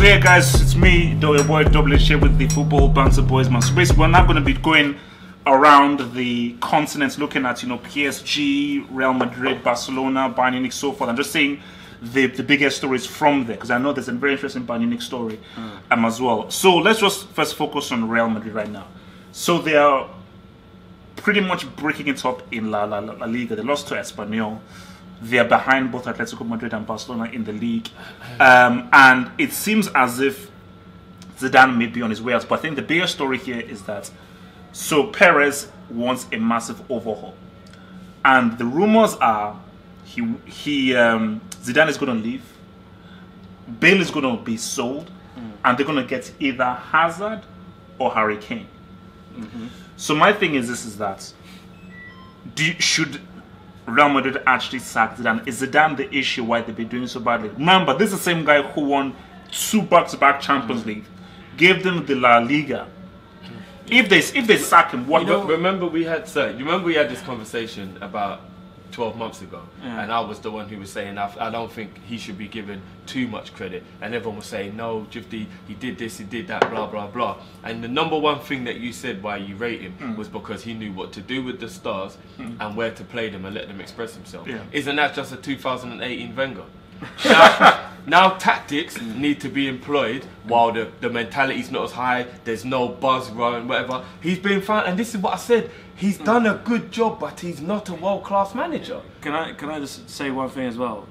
Hey guys, it's me, your boy Double here with the Football Banter Boys, man. So basically, we're now going to be going around the continents, looking at PSG, Real Madrid, Barcelona, Bayern Munich, so forth. I'm just saying the biggest stories from there, because I know there's a very interesting Bayern Munich story as well. So let's just first focus on Real Madrid right now. So they are pretty much breaking it up in La Liga. They lost to Espanyol. They are behind both Atletico Madrid and Barcelona in the league. And it seems as if Zidane may be on his way out. But I think the bigger story here is that Perez wants a massive overhaul. And the rumors are Zidane is going to leave. Bale is going to be sold. And they're going to get either Hazard or Harry Kane. So my thing is this, is that should Real Madrid actually sack Zidane? Is Zidane the issue why they've been doing so badly? Remember, this is the same guy who won 2 back-to-back Champions League, gave them the La Liga. If they sack him, what? Remember we had this conversation about 12 months ago, and I was the one who was saying I don't think he should be given too much credit, and everyone was saying no, Jifty, he did this, he did that, blah blah blah. And the number one thing that you said why you rate him was because he knew what to do with the stars and where to play them and let them express themselves. Isn't that just a 2018 Wenger? Now tactics need to be employed while the mentality's not as high, there's no buzz running, whatever. He's been fine, and this is what I said. He's done a good job, but he's not a world-class manager. Can I just say one thing as well?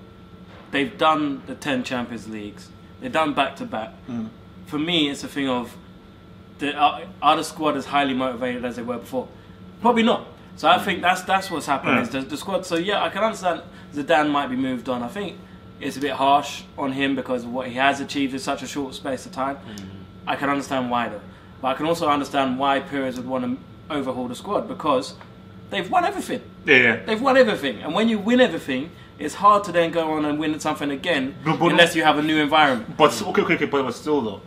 They've done the 10 Champions Leagues. They've done back-to-back. For me, it's a thing of, are the squad as highly motivated as they were before? Probably not. So I think that's what's happened. Is the squad. So yeah, I can understand Zidane might be moved on. I think it's a bit harsh on him because of what he has achieved in such a short space of time. I can understand why though. But I can also understand why Perez would want to overhaul the squad, because they've won everything. They've won everything, and when you win everything, it's hard to then go on and win something again unless you have a new environment. But but still though,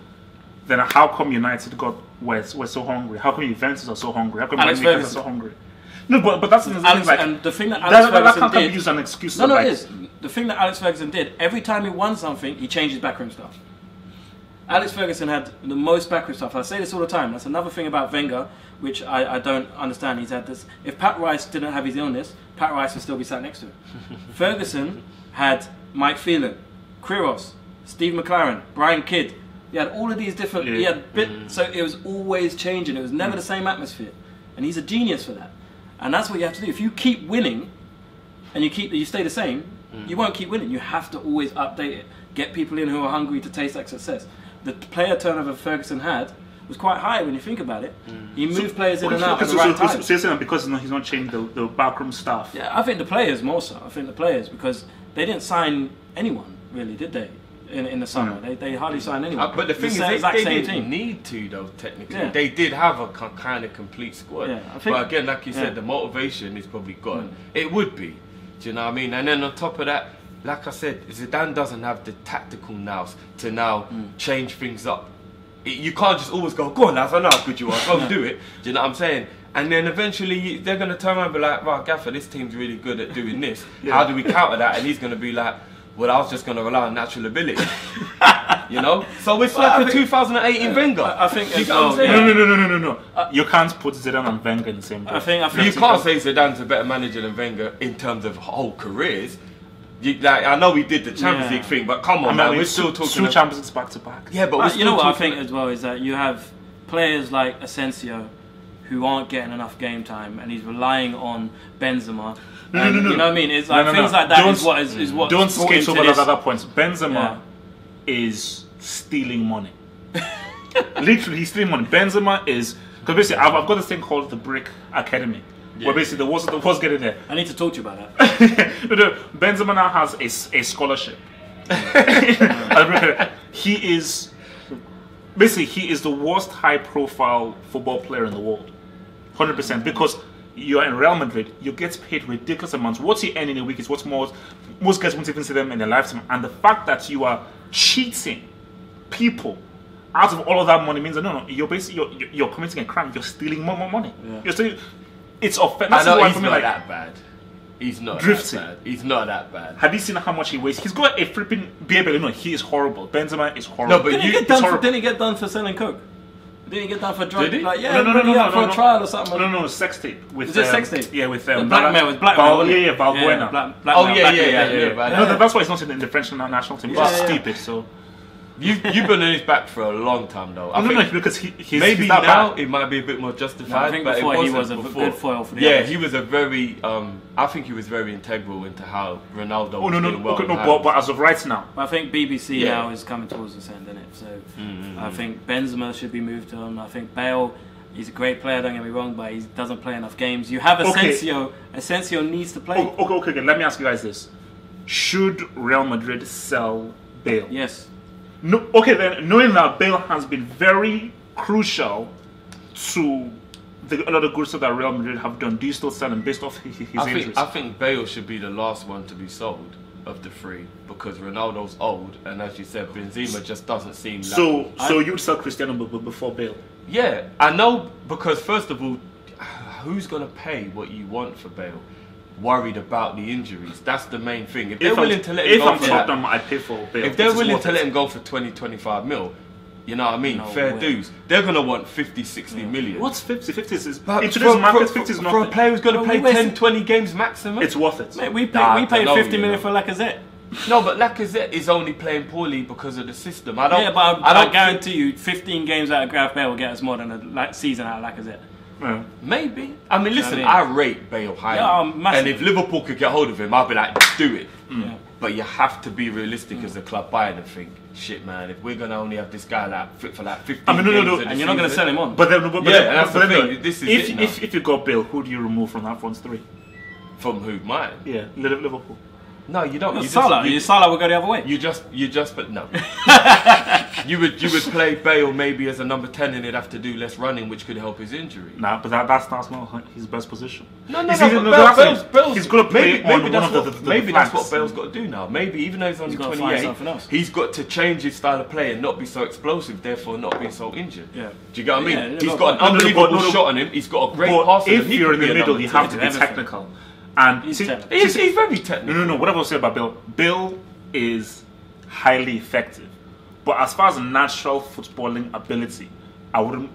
then how come United we're so hungry? How come Juventus are so hungry? How come Alex are so hungry? No, but that's the thing. And the thing that Alex Ferguson did, be used as an excuse. No, it is. The thing that Alex Ferguson did, every time he won something, he changed his backroom stuff. Alex Ferguson had the most backroom stuff. I say this all the time. That's another thing about Wenger, which I don't understand. He's had this. If Pat Rice didn't have his illness, Pat Rice would still be sat next to him. Ferguson had Mike Phelan, Quiros, Steve McLaren, Brian Kidd. He had all of these different. He had so it was always changing. It was never the same atmosphere, and he's a genius for that. And that's what you have to do. If you keep winning, and you stay the same, you won't keep winning. You have to always update it. Get people in who are hungry to taste that success. The player turnover Ferguson had was quite high when you think about it. He moved players in and out at the right time. So you're saying because he's not changed the backroom staff? Yeah, I think the players more so. I think the players, because they didn't sign anyone, really, did they? In the summer, they hardly signed anyone. But the thing is, they didn't need to though. Technically, they did have a kind of complete squad. But again, like you said, the motivation is probably gone. It would be. Do you know what I mean? And then on top of that, like I said, Zidane doesn't have the tactical nous to now change things up. You can't just always go on, lads, I know how good you are, go do it. Do you know what I'm saying? And then eventually they're going to turn around and be like, right, Gaffer, this team's really good at doing this. How do we counter that? And he's going to be like, well, I was just going to rely on natural ability. You know? So it's like a 2018 Wenger. I think No. You can't put Zidane and Wenger in the same breath. I think you can't say Zidane's a better manager than Wenger in terms of whole careers. I know we did the Champions League thing, but come on, man, we're still talking 2 Champions Leagues back to back. Yeah, but you know what I think as well is that you have players like Asensio who aren't getting enough game time, and he's relying on Benzema. No. You know what I mean? It's like things like that is what. Don't skate over those other points. Benzema is stealing money. Literally, he's stealing money. Benzema is, because basically I've got this thing called the Brick Academy. Where basically the was getting there. I need to talk to you about that. Benzema now has a scholarship. He is the worst high-profile football player in the world, 100%. Because you're in Real Madrid, you get paid ridiculous amounts. What's he earning in a week is what most guys won't even see them in their lifetime. And the fact that you are cheating people out of all of that money means that you're basically you're committing a crime. You're stealing more money. You're stealing. It's offensive. I know he's not that bad. He's not drifting. that bad. He's not that bad. Have you seen how much he weighs? He's got a flipping beer belly. No, he is horrible. Benzema is horrible. No, but Didn't he get done for selling coke? Didn't he get done for drug? Did he? Like, yeah, for a trial or something. No, sex tape. With, is it sex tape? Yeah, with blackmail. It was blackmail. Yeah, Valbuena. Yeah. That's why he's not in the French national team. Which is stupid. So. You've been on his back for a long time, though. I think because he's maybe that now bad. it might be a bit more justified. No, I think but before it he was a before. good foil for the Yeah, others. he was a very. I think he was very integral into how Ronaldo. was doing well but as of right now, I think BBC now is coming towards the end, isn't it? So I think Benzema should be moved on. I think Bale. He's a great player, don't get me wrong, but he doesn't play enough games. You have Asensio. Okay. Asensio needs to play. Okay. Let me ask you guys this: should Real Madrid sell Bale? Yes. No. Okay, then knowing that Bale has been very crucial to a lot of good stuff that Real Madrid have done, do you still sell him based off his injuries? I think Bale should be the last one to be sold of the three because Ronaldo's old, and as you said, Benzema just doesn't seem. So you would sell Cristiano before Bale? Yeah, I know, because first of all, who's gonna pay what you want for Bale? Worried about the injuries. That's the main thing. If they're willing to let him go for that, I'd pay for Bale. If they're willing to let him go for 20-25 mil, you know what I mean? Fair dues. They're going to want 50-60 million. What's 50? 50 is... In today's market, 50 is nothing. For a player who's going to play 10-20 games maximum? It's worth it. Mate, we paid 50 million for Lacazette. No, but Lacazette is only playing poorly because of the system. I guarantee you 15 games out of Gareth Bale will get us more than a season out of Lacazette. Yeah. Maybe. I mean, listen, I rate Bale highly. Yeah, and if Liverpool could get hold of him, I'd be like, do it. Yeah. But you have to be realistic as a club buyer and think, shit, man, if we're going to only have this guy fit for like 15 games and you're not going to sell him on. But that's the thing. This is if you got Bale, who do you remove from that front three? From who? Mine? Yeah, Liverpool. No, you don't. Salah will go the other way. But no. you would play Bale maybe as a number 10 and he'd have to do less running, which could help his injury. Nah, but that's not his best position. No. Bale's got to play maybe that's what Bale's got to do now. Maybe even though he's only 28, he's got to change his style of play and not be so explosive, therefore not being so injured. Yeah. Do you get what I mean? Yeah, he's got an unbelievable shot on him. He's got a great pass. If you're in the middle, you have to be technical. And he's very technical. No. What I will say about Bale, Bale is highly effective, but as far as natural footballing ability, I wouldn't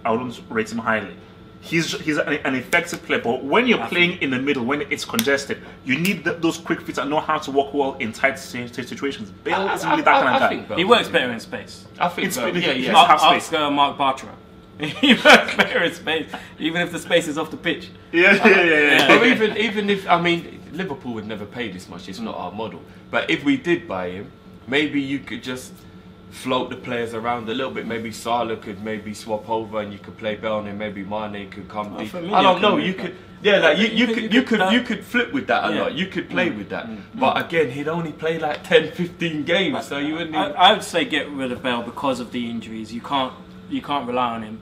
rate him highly. He's an effective player, but when you're playing in the middle, when it's congested, you need those quick feet that know how to work well in tight situations. Bale isn't really that kind of guy. He works better in space. I think so. Ask Mark Bartra. He works better in space, even if the space is off the pitch. Yeah. Or even if, I mean, Liverpool would never pay this much. It's not our model. But if we did buy him, maybe you could just float the players around a little bit. Maybe Salah could maybe swap over and you could play Bale and maybe Mane could come deep. I don't know. You could. Yeah, like you could flip with that a lot. You could play with that. But again, he'd only play like 10-15 games, so you wouldn't. I would say get rid of Bale because of the injuries. You can't rely on him.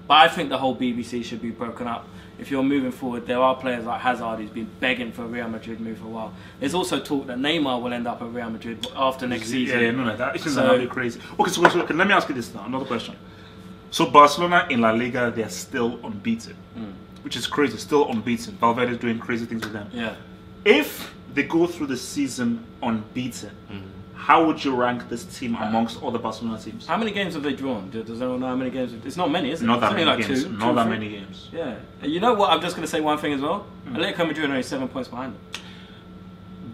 But I think the whole BBC should be broken up. If you're moving forward, there are players like Hazard who's been begging for a Real Madrid move for a while. There's also talk that Neymar will end up at Real Madrid after next season. Yeah, no, that isn't really crazy. Okay, so let me ask you this now. Another question. So Barcelona in La Liga, they're still unbeaten, which is crazy. Still unbeaten. Valverde is doing crazy things with them. Yeah. If they go through the season unbeaten, how would you rank this team amongst all the Barcelona teams? How many games have they drawn? Does anyone know how many games? It's not many, is it? Not that many games. Not that many games. Yeah. You know what? I'm just going to say one thing as well. Atletico Madrid are only 7 points behind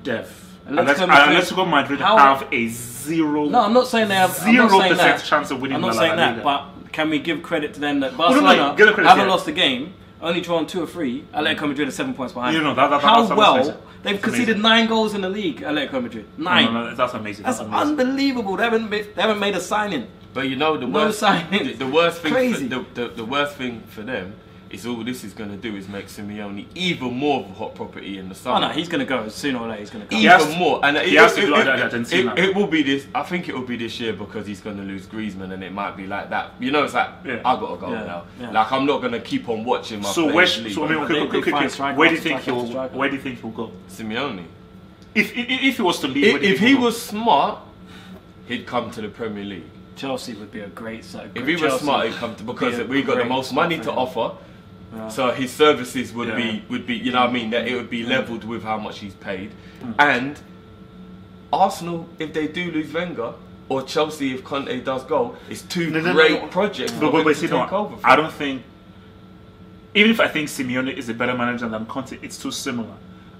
them. Atletico Madrid have a zero. No, I'm not saying they have 0% chance of winning. I'm not saying that, but can we give credit to them that Barcelona haven't lost a game, only drawn 2 or 3? Atletico Madrid are 7 points behind. How well? They've conceded 9 goals in the league, Atletico Madrid. 9. No, that's amazing. That's unbelievable. They haven't made a signing. But you know the worst thing. The worst thing for them is all this is going to do is make Simeone even more of a hot property in the summer. Oh no, he's going to go sooner or later. He's going to go even more, and it will be this. I think it will be this year because he's going to lose Griezmann, and it might be like that. You know, it's like I got to go now. Yeah. Like I'm not going to keep on watching my. Where do you think he'll go? Simeone. If he was to leave, if he was smart, he'd come to the Premier League. Chelsea would be a great side. If he was smart, he'd come to because we got the most money to offer. So his services would be you know what I mean, that it would be levelled with how much he's paid. And Arsenal, if they do lose Wenger, or Chelsea if Conte does go, it's two great projects for them to take over. I don't think, even if I think Simeone is a better manager than Conte, it's too similar.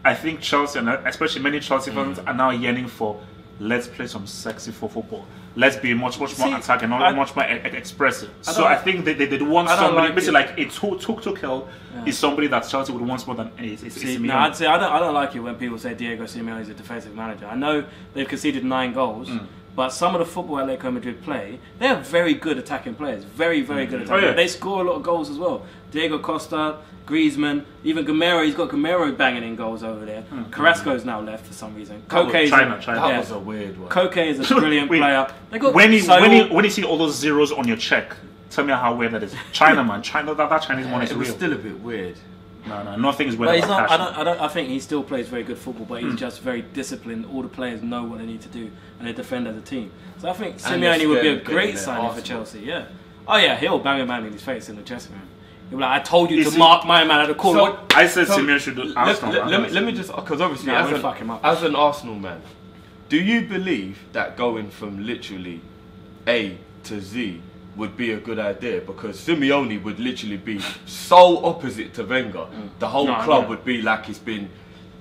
I think Chelsea, and especially many Chelsea fans, are now yearning for, let's play some sexy football. Let's be much more attacking, much more expressive. So I think they want somebody, basically like a Tuchel is somebody that Chelsea would want more than Simeone. No, I'd say I don't like it when people say Diego Simeone is a defensive manager. I know they've conceded 9 goals. But some of the football Atletico Madrid play, they are very good attacking players. Very, very good attacking players. They score a lot of goals as well. Diego Costa, Griezmann, even Gamero. He's got Gamero banging in goals over there. Carrasco's now left for some reason. Koke China. That was a weird one. Koke is a brilliant player. They got when you see all those zeros on your check, tell me how weird that is. China, man. That Chinese one is real. It was still a bit weird. No, nothing is weird about passion. I think he still plays very good football, but he's just very disciplined. All the players know what they need to do, and they defend as a team. So I think Simeone would be a great signing for Chelsea. Yeah. Oh yeah, he'll bang a man in his face in the chest, man. He'll be like, I told you to mark my man at the corner. So, I said Simeone should do Arsenal. Let me just, because obviously as an Arsenal man, do you believe that going from literally A to Z would be a good idea? Because Simeone would literally be so opposite to Wenger. The whole club would be like it's been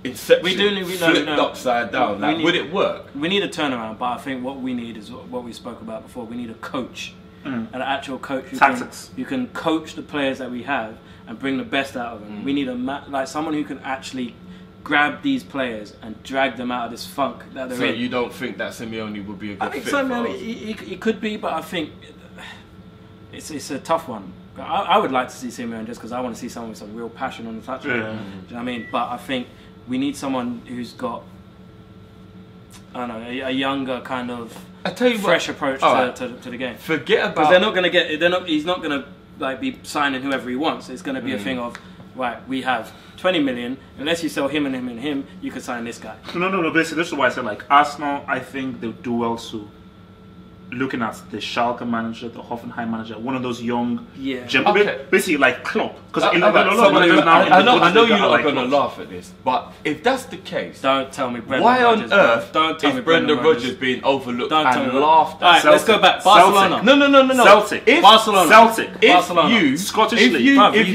inception, flipped upside down. Like, would it work? We need a turnaround, but I think what we need is what we spoke about before. We need a coach, an actual coach who can coach the players that we have and bring the best out of them. We need like someone who can actually grab these players and drag them out of this funk that they're in. So you don't think that Simeone would be a good fit? I think he could be, but I think it's a tough one. I would like to see Simeone just because I want to see someone with some real passion on the touchline. Do you know what I mean? But I think we need someone who's got, I don't know, a younger kind of fresh approach to the game. Forget about, because they're not going to get. He's not going to like be signing whoever he wants. It's going to be a thing of, right, we have 20 million. Unless you sell him and him and him, you can sign this guy. No. Basically, this is why I said like Arsenal. I think they'll do well to looking at the Schalke manager, the Hoffenheim manager, one of those young, basically like Klopp. Because I know you're not going to laugh at this, but if that's the case, don't tell me. Why on earth is Brendan Rodgers being overlooked and laughed at? All right, let's go back. Barcelona. No. Celtic. Barcelona. Celtic. Barcelona. Scottish League. If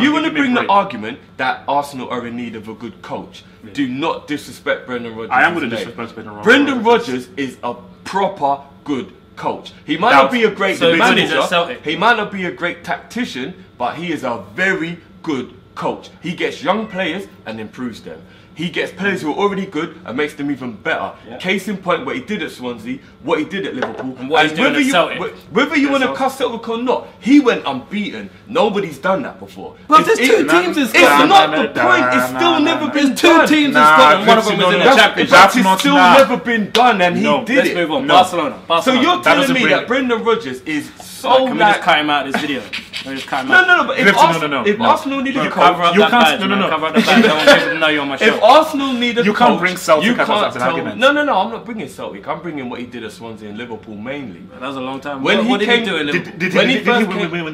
you want to bring the argument that Arsenal are in need of a good coach, do not disrespect Brendan Rodgers. I am going to disrespect Brendan Rodgers. Brendan Rodgers is a proper good coach. He might not be a great manager, he might not be a great tactician, but he is a very good coach. He gets young players and improves them. He gets players who are already good and makes them even better. Yeah. Case in point, what he did at Swansea, what he did at Liverpool, and what he's doing at Celtic. Whether you want to cuss Celtic or not, he went unbeaten. Nobody's done that before. But there's 2 teams in Scotland. It's not the point. It's still never been done. 2 teams in Scotland. One of them was in the Championship. That's still never been done, and he did it. Let's move on. Barcelona. So you're telling me that Brendan Rodgers is so can we just cut him out of this video? No. But if Arsenal need a coach, you can't. Cover up the badge. I want people to know you're on my show. If Arsenal need a coach, you can't bring Celtic as an argument. No. I'm not bringing Celtic. I'm bringing what he did at Swansea and Liverpool mainly. That was a long time. What did he do in Liverpool?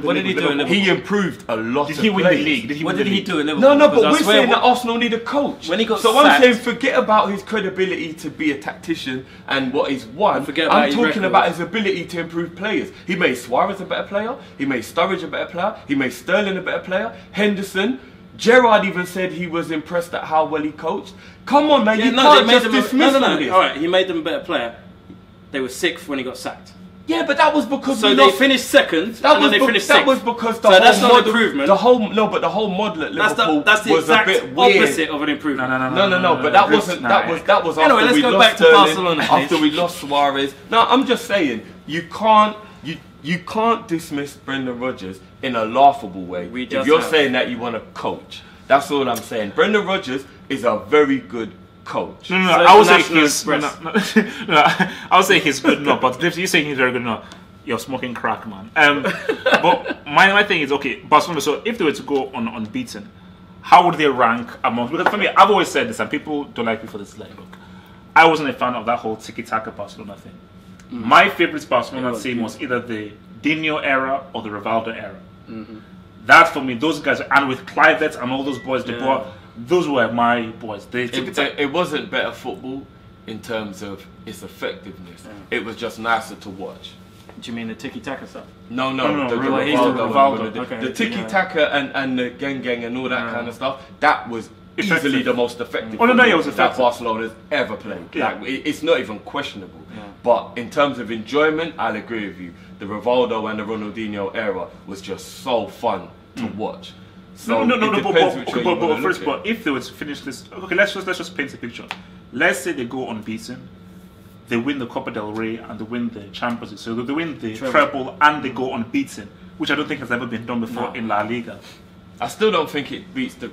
What did he do in Liverpool? He improved a lot. Did he win the league? What did he do in Liverpool? No. But we're saying that Arsenal need a coach. When he got so I'm saying forget about his credibility to be a tactician and what he's won. I'm talking about his ability to improve players. He made Suarez a better player. He made Sturridge a better player. He made Sterling a better player. Henderson. Gerrard even said he was impressed at how well he coached. Come on, man, you can't just dismiss all this. All right, he made them a better player. They were 6th when he got sacked. Yeah, but that was because they finised 2nd and then they finished 6th. That was because the whole model, improvement. The whole model at Liverpool that's the was exact a bit weird. Opposite of an improvement. No. But that wasn't. That was anyway, after we go lost back to Sterling, Barcelona. After we lost Suarez. No, I'm just saying you can't dismiss Brendan Rodgers in a laughable way if you're saying that you want to coach. That's all I'm saying. Brendan Rodgers is a very good coach. No. I would say he's good enough. But if you're saying he's very good enough, you're smoking crack, man. But my thing is, okay, Barcelona. So if they were to go unbeaten, how would they rank among? Because for me, I've always said this, and people don't like me for this. Like, look, I wasn't a fan of that whole tiki-taka Barcelona thing. My favorite Barcelona team was either the Dino era or the Rivaldo era. That for me, those guys, and with Clivett and all those boys they brought, those were my boys. It wasn't better football in terms of its effectiveness. It was just nicer to watch. Do you mean the tiki-taka stuff? No, no, the Rivaldo. Rivaldo. The tiki-taka and the gang and all that kind of stuff, that was easily the most effective that Barcelona's ever played. Like, it's not even questionable. But in terms of enjoyment, I'll agree with you. The Rivaldo and the Ronaldinho era was just so fun to watch. So but if they were to finish this, okay, let's just paint a picture. Let's say they go unbeaten, they win the Copa del Rey and they win the Champions League. So they win the treble and they go unbeaten, which I don't think has ever been done before in La Liga. I still don't think it beats the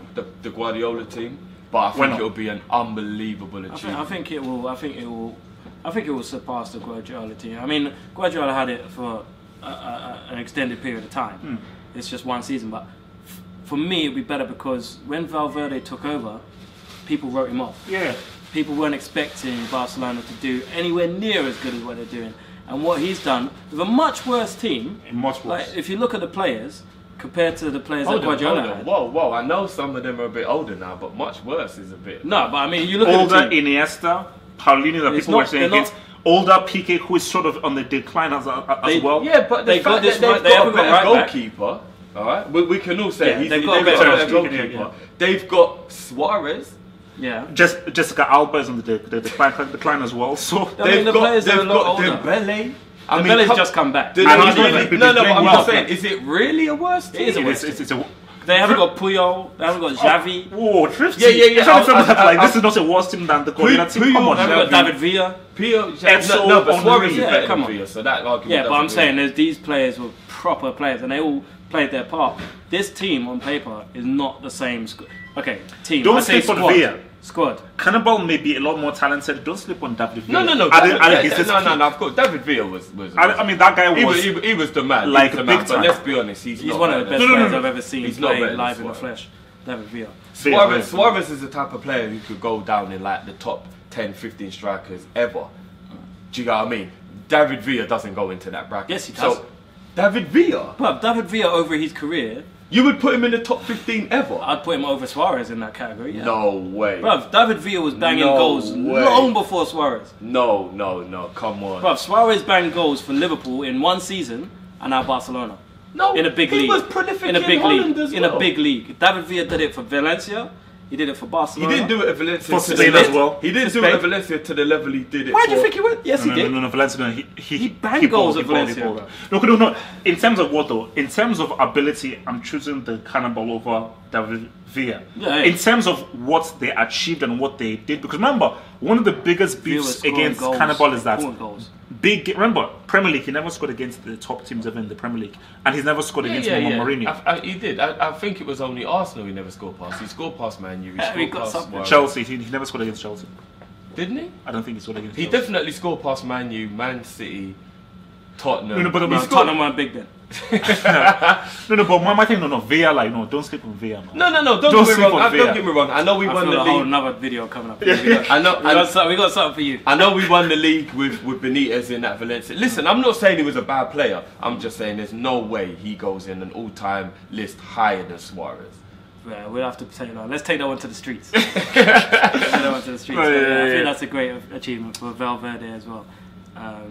Guardiola team, but I think it'll be an unbelievable achievement. I think it will surpass the Guardiola team. I mean, Guardiola had it for an extended period of time. It's just one season, but for me, it'd be better because when Valverde took over, people wrote him off. Yeah. People weren't expecting Barcelona to do anywhere near as good as what they're doing. And what he's done with a much worse team. Much worse. Like, if you look at the players, compared to the players that Guardiola had. Whoa, I know some of them are a bit older now, but much worse is a bit... No, but I mean, you look older at the team. Iniesta, Paulinho, that people were saying against. Older Piqué, who is sort of on the decline as well. Yeah, but they've got a better goalkeeper. Alright, we can all say they've got a better goalkeeper. They've got Suarez. Yeah. Jessica Alba is on the decline as well. So they've got Dembele. I mean, Dembele's just come back. But I'm just saying, is it really a worse team? It is a worse team. They haven't got Puyol, they haven't got Xavi. This is not a worse team than the Guardiola team. Come on, they haven't got David Villa. But Suarez is better than Villa, so that argument. Yeah, but I'm saying these players were proper players and they all played their part. This team on paper is not the same. Okay, team. Don't sleep on Villa. Squad. Cannibal may be a lot more talented. Don't sleep on David Villa. No. Of course, David Villa was. I mean, that guy was. He was the man. Like the man. But let's be honest, he's one of the best players I've ever seen play live in the flesh. David Villa. Suarez is the type of player who could go down in like the top 10, 15 strikers ever. Do you know what I mean? David Villa doesn't go into that bracket. Yes, he does. So, David Villa? But David Villa over his career... You would put him in the top 15 ever? I'd put him over Suarez in that category, yeah. No way. Bruv, David Villa was banging goals long before Suarez. No, come on. Bruv, Suarez banged goals for Liverpool in one season and now Barcelona. No, in a big league. He was prolific in a big Holland league. as well. In a big league. David Villa did it for Valencia. He did it for Barcelona. He didn't do it at Valencia. For Spain as well. He didn't do it at Valencia to the level he did it. Why do you think he went? Yes, he did. No, Valencia. He banged goals at Valencia. No. In terms of what though? In terms of ability, I'm choosing the Cannibal over David Villa. Yeah. In terms of what they achieved and what they did, because remember, one of the biggest beefs against Cannibal is that remember, Premier League, he never scored against the top teams ever in the Premier League, and he's never scored against Mourinho. He did. I think it was only Arsenal he never scored past. He scored past Man U. He scored past Chelsea. He never scored against Chelsea. Didn't he? I don't think he scored against Chelsea. He definitely scored past Man U, Man City, Tottenham. Tottenham weren't big then. But my thing, Villa, don't sleep on Villa, man. No, don't get me wrong. I know we won the league. Another video coming up. I know. We got something for you. I know we won the league with Benitez in that Valencia. Listen, I'm not saying he was a bad player. I'm just saying there's no way he goes in an all-time list higher than Suarez. Yeah, we'll have to take that. Let's take that one to the streets. I think that's a great achievement for Valverde as well. I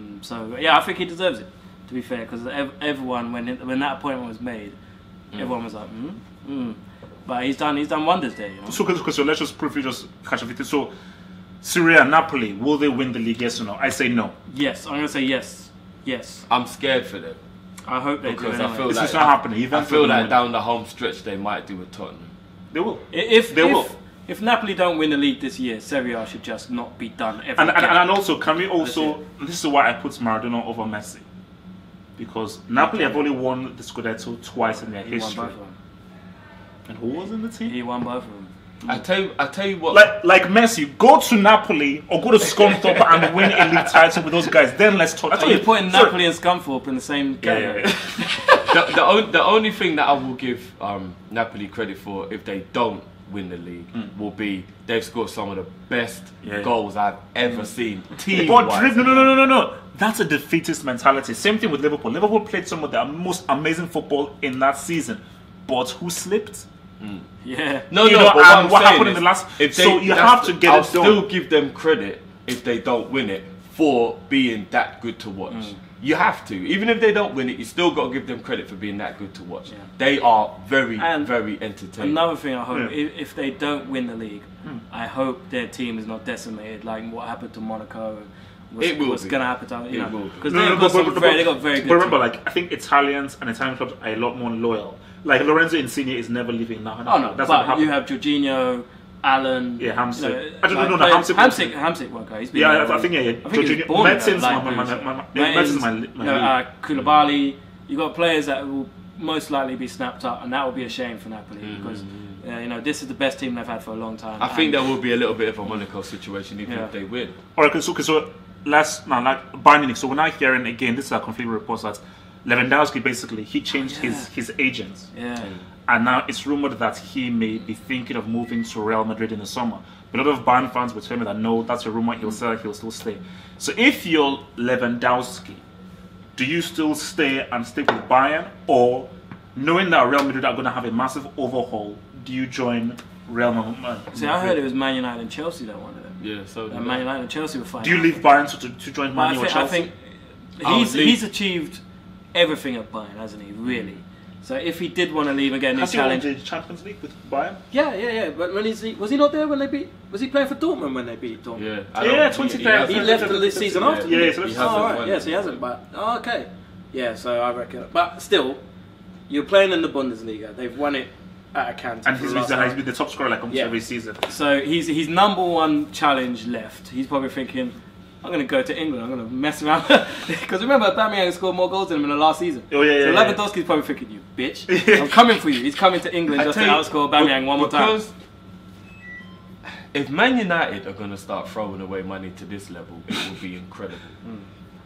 think he deserves it. To be fair, because everyone, when that appointment was made, everyone was like, But he's done wonders there. You know? So let's just briefly just catch up with it. So, Serie A, Napoli, will they win the league? Yes or no? I say no. Yes, I'm gonna say yes. Yes. I'm scared for them. I hope they do. Because anyway. I feel this is not happening. I feel like down the home stretch they might do with Tottenham. They will. If Napoli don't win the league this year, Serie A should just not be done ever and again. also, can we also? This is why I put Maradona over Messi. Because Napoli have only won the Scudetto twice in their history. Won both of them. And who was in the team? He won both of them. I tell you what. Like Messi, go to Napoli or go to Scunthorpe and win a league title with those guys. Then let's talk. I thought you were putting Napoli and Scunthorpe in the same category. The only thing that I will give Napoli credit for if they don't win the league will be they've scored some of the best goals I've ever seen. No. That's a defeatist mentality. Same thing with Liverpool. Liverpool played some of their most amazing football in that season. but who slipped? Yeah. No, You no. know, But and what I'm saying happened in is, the last- if so you that's have to get I'll it done. still give them credit if they don't win it for being that good to watch. You have to, even if they don't win it, you still got to give them credit for being that good to watch. Yeah. They are very, And very entertaining. Another thing I hope, Yeah. if they don't win the league, I hope their team is not decimated like what happened to Monaco. It will What's be. going to happen to It will be. because No, they've no, got but- some but- very, they got very good. But remember, team. like I think Italians and Italian clubs are a lot more loyal. Like Lorenzo Insigne is never leaving now. Oh no, that's not but you happening. have Jorginho, Allen. Yeah, Hamsik. You know, I don't know, like Hamsik players- won't- Hamsik won't go. He's been Yeah, there I already. think yeah. I think he was Jorginho, born in Mertens, that, Mertens is my you know, Koulibaly. You got players that will most likely be snapped up, and that would be a shame for Napoli because you know this is the best team they've had for a long time. I think there will be a little bit of a Monaco situation even Yeah. if they win. All right, so last now like Bayern Munich. So we're now hearing again. This is a complete report that Lewandowski basically he changed his agents, Yeah. and now it's rumored that he may be thinking of moving to Real Madrid in the summer. But a lot of Bayern fans will tell me that no, that's a rumor. He'll still stay. So if you're Lewandowski, do you still stay and stick with Bayern, or knowing that Real Madrid are going to have a massive overhaul, do you join Real Madrid? See, I heard it was Man United and Chelsea that wanted him. Yeah, so And Man United and Chelsea were fighting. Do you leave Bayern to join But Man U or I Chelsea? think I would leave. he's achieved everything at Bayern, hasn't he? Really. So if he did want to leave and get a new Has he won challenge, the Champions League with Bayern? yeah. But when was he not there when they beat? Was he playing for Dortmund when they beat Dortmund? yeah, Yeah, 2010. He left the season after. Yeah, so He that's- hasn't Oh, right. won Yes, it. he hasn't. But okay. Yeah, so I reckon. But still, you're playing in the Bundesliga. They've won it at a canter. and he's been the top scorer like almost Yeah. every season. So he's number one challenge left. He's probably thinking, I'm going to go to England. I'm going to mess around. Because remember, Aubameyang scored more goals than him in the last season. Oh, yeah, So yeah, yeah. Lewandowski's probably thinking, you bitch. I'm coming for you. He's coming to England just to outscore Aubameyang one more time. Because if Man United are going to start throwing away money to this level, it will be incredible.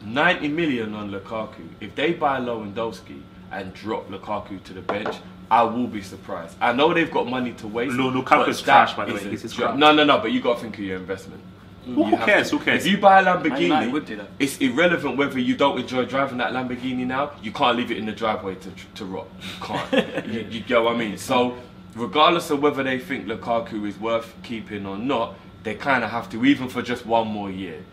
90 million on Lukaku. If they buy Lewandowski and drop Lukaku to the bench, I will be surprised. I know they've got money to waste. Lukaku but is that trash, by the way. is a This is job. crap. No, but you got to think of your investment. Who You have cares? to. Who cares? If you buy a Man United Lamborghini, would do that. it's irrelevant whether you don't enjoy driving that Lamborghini now. You can't leave it in the driveway to rot. You can't. you get what I mean? So, regardless of whether they think Lukaku is worth keeping or not, they kind of have to, even for just one more year.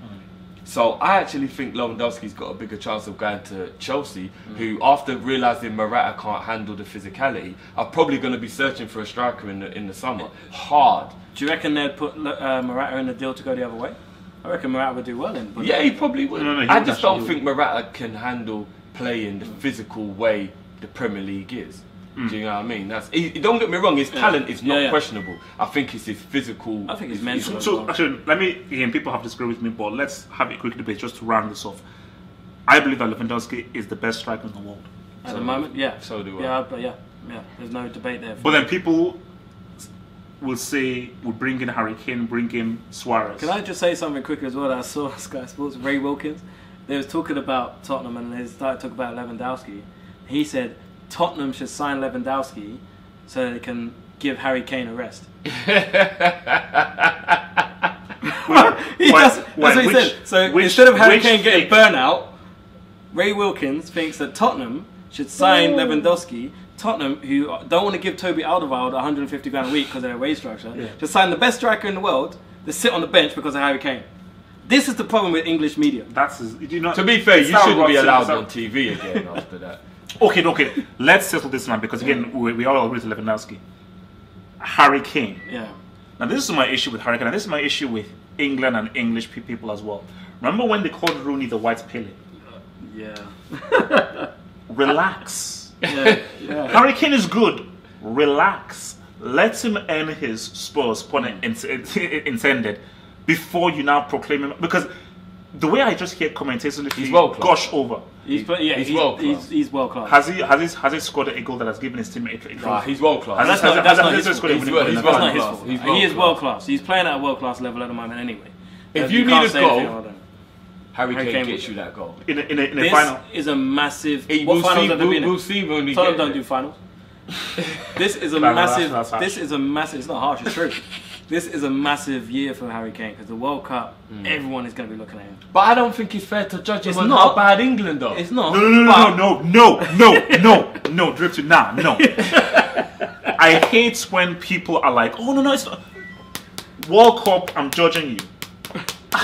So I actually think Lewandowski's got a bigger chance of going to Chelsea, who, after realising Morata can't handle the physicality, are probably going to be searching for a striker in the summer. Hard. Do you reckon they'd put Morata in the deal to go the other way? I reckon Morata would do well in. Yeah, he probably would. No, he I would just actually don't think Morata can handle playing the physical way the Premier League is. Do you know what I mean? Don't get me wrong, his talent is not questionable. I think it's his physical. I think his mental. So actually, let me again. People have disagreed with me, but let's have a quick debate just to round this off. I believe that Lewandowski is the best striker in the world. At the moment, yeah. So do I. Yeah. There's no debate there. But then people will say, will bring in Harry Kane, bring in Suarez. Can I just say something quick as well? That I saw on Sky Sports, Ray Wilkins. They was talking about Tottenham and they started talking about Lewandowski. He said Tottenham should sign Lewandowski so they can give Harry Kane a rest. That's what he said. So instead of Harry Kane getting burnout, Ray Wilkins thinks that Tottenham should sign Lewandowski. Tottenham, who don't want to give Toby Alderweireld 150 grand a week because of their wage structure, should sign the best striker in the world to sit on the bench because of Harry Kane. This is the problem with English media. To be fair, you shouldn't be allowed on TV again after that. Okay. Let's settle this now because again, we all agree with Lewandowski. Harry Kane. Yeah. Now this is my issue with Harry Kane, and this is my issue with England and English people as well. Remember when they called Rooney the White Pele? Yeah. Relax. Yeah. Harry Kane is good. Relax. Let him earn his Spurs, pun intended, before you now proclaim him. Because the way I just hear commentators gush over. He's world class. Has he scored a goal that has given his team a trophy? He's world class. That's not his fault. He's That's not his fault. He is world class. He's playing at a world class level at the moment anyway. If you need a goal, Harry Kane gets you that goal. In a final. This is a massive. We'll see when we Tottenham get don't there. do finals. This is a That's massive. harsh. This is a massive. It's not harsh. It's true. This is a massive year for Harry Kane because the World Cup, everyone is going to be looking at him. But I don't think it's fair to judge him It's on not. how bad England are. It's not. No, Drift to now. No. I hate when people are like, oh no, it's not. World Cup, I'm judging you.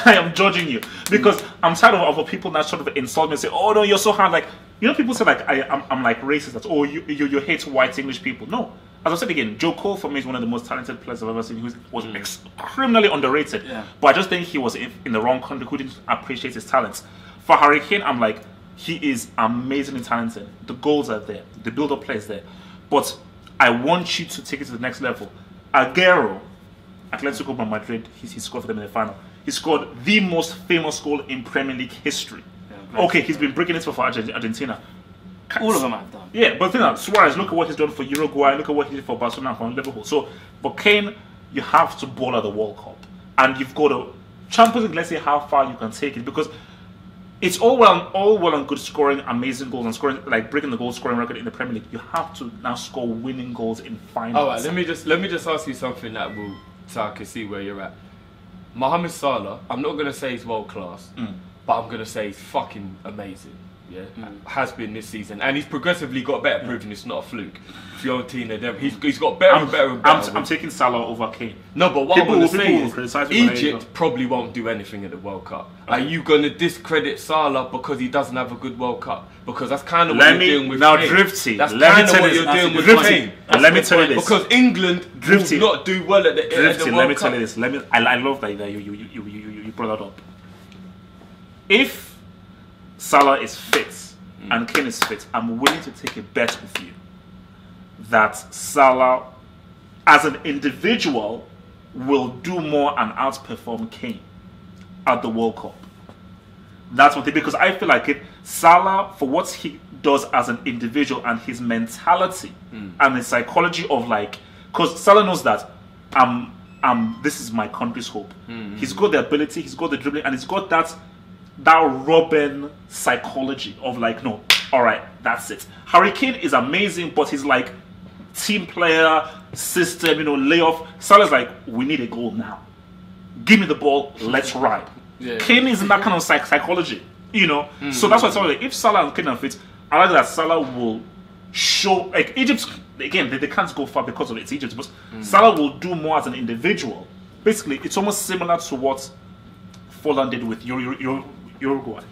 I am judging you because I'm tired of people that sort of insult me and say, "Oh no, you're so hard." Like, you know, people say like I'm like racist. That you hate white English people. No, as I said again, Joe Cole for me is one of the most talented players I've ever seen. He was criminally underrated. Yeah. But I just think he was in the wrong country. Who didn't appreciate his talents. For Harry Kane, I'm like, he is amazingly talented. The goals are there. The build-up play is there. But I want you to take it to the next level. Aguero, Atletico Madrid, he scored for them in the final. He scored the most famous goal in Premier League history. Yeah, okay, he's been breaking it for Argentina. All of them have done. Yeah, but think Suarez, look at what he's done for Uruguay, look at what he did for Barcelona and for Liverpool. So, but Kane, you have to ball at the World Cup. And you've got to, Champions League, let's see how far you can take it. Because it's all well and good scoring amazing goals and scoring, like breaking the goal scoring record in the Premier League. You have to now score winning goals in finals. All right, let me just ask you something so I can see where you're at. Mohamed Salah, I'm not going to say he's world class, but I'm going to say he's fucking amazing. Yeah, has been this season, and he's progressively got better, proving it's not a fluke. Fiorentina, he's got better and better and better. I'm taking Salah over Kane. No, but what I'm going to say is Egypt probably won't do anything at the World Cup. Are you going to discredit Salah because he doesn't have a good World Cup? Because that's kind of what you're doing with Kane. Drifty. That's kind of what you're doing with Kane. Let me tell you this. Because England do not do well at the World Cup. Let me tell you this. I love that you brought that up. If Salah is fit and Kane is fit, I'm willing to take a bet with you that Salah, as an individual, will do more and outperform Kane at the World Cup. That's one thing, because I feel like Salah, for what he does as an individual and his mentality and his psychology of like, because Salah knows that this is my country's hope. He's got the ability, he's got the dribbling, and he's got that Robin psychology of like, no, all right, that's it. Harry Kane is amazing, but he's like team player, system, layoff. Salah's like, we need a goal now. Give me the ball, let's ride. Yeah. Kane is in that kind of psychology, So that's why I tell you, if Salah and Kane are fit, I like that Salah will show, like Egypt, again, they can't go far because of it's Egypt, but Salah will do more as an individual. Basically, it's almost similar to what Fulham did with Uruguay.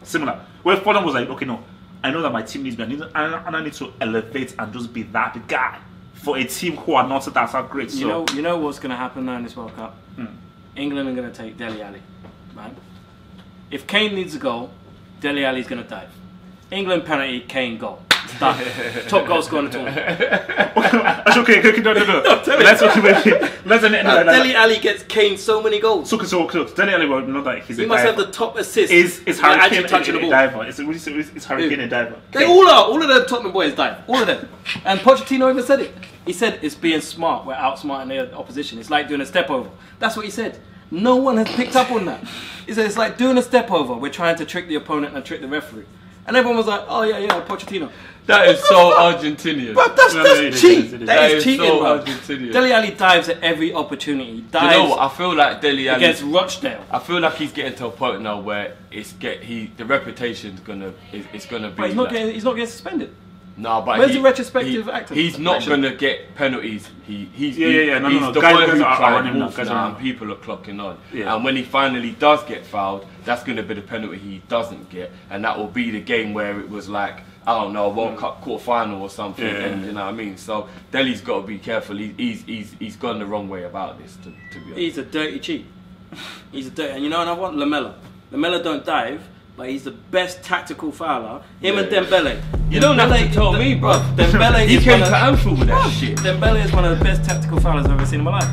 Similar. Where Fulham was like, okay, no, I know that my team needs me, and I need to elevate and just be that guy for a team who are not that great. So. You know what's going to happen now in this World Cup? England are going to take Dele Alli, right? If Kane needs a goal, Dele Alli's going to dive. England penalty, Kane goal. Done. Top goal scorer in the tournament. That's okay. No. Dele Alli gets Kane so many goals. So Dele Alli will know that he's he must have the top assist. Is Harry Kane touching the ball? Diver? Is Harry Kane a diver? They all are. All of them Tottenham boys dive. All of them. And Pochettino even said it. He said it's being smart. We're outsmarting the opposition. It's like doing a step over. That's what he said. No one has picked up on that. He said it's like doing a step over. We're trying to trick the opponent and trick the referee. And everyone was like, oh yeah, Pochettino. That is so Argentinian. But that's cheat. That is cheating, so bro. Argentinian. Dele Alli dives at every opportunity. He dives. You know what? I feel like Dele Alli against Rochdale. I feel like he's getting to a point now where the reputation's gonna be. But he's not getting suspended. No, but where's the retrospective actor? He's not gonna get penalties. He's the one who tried wolf now, and people are clocking on. Yeah. And when he finally does get fouled, that's gonna be the penalty he doesn't get, and that will be the game where it was like, I don't know, a World Cup quarter-final or something. And you know what I mean. So Dele's got to be careful. He's gone the wrong way about this. To be honest, he's a dirty cheat. He's a dirty, and you know another one, Lamela. Lamela don't dive. But he's the best tactical fouler. Him and Dembele. You don't have to tell me, bro. Dembele he came to Anfield with that shit. Dembele is one of the best tactical foulers I've ever seen in my life.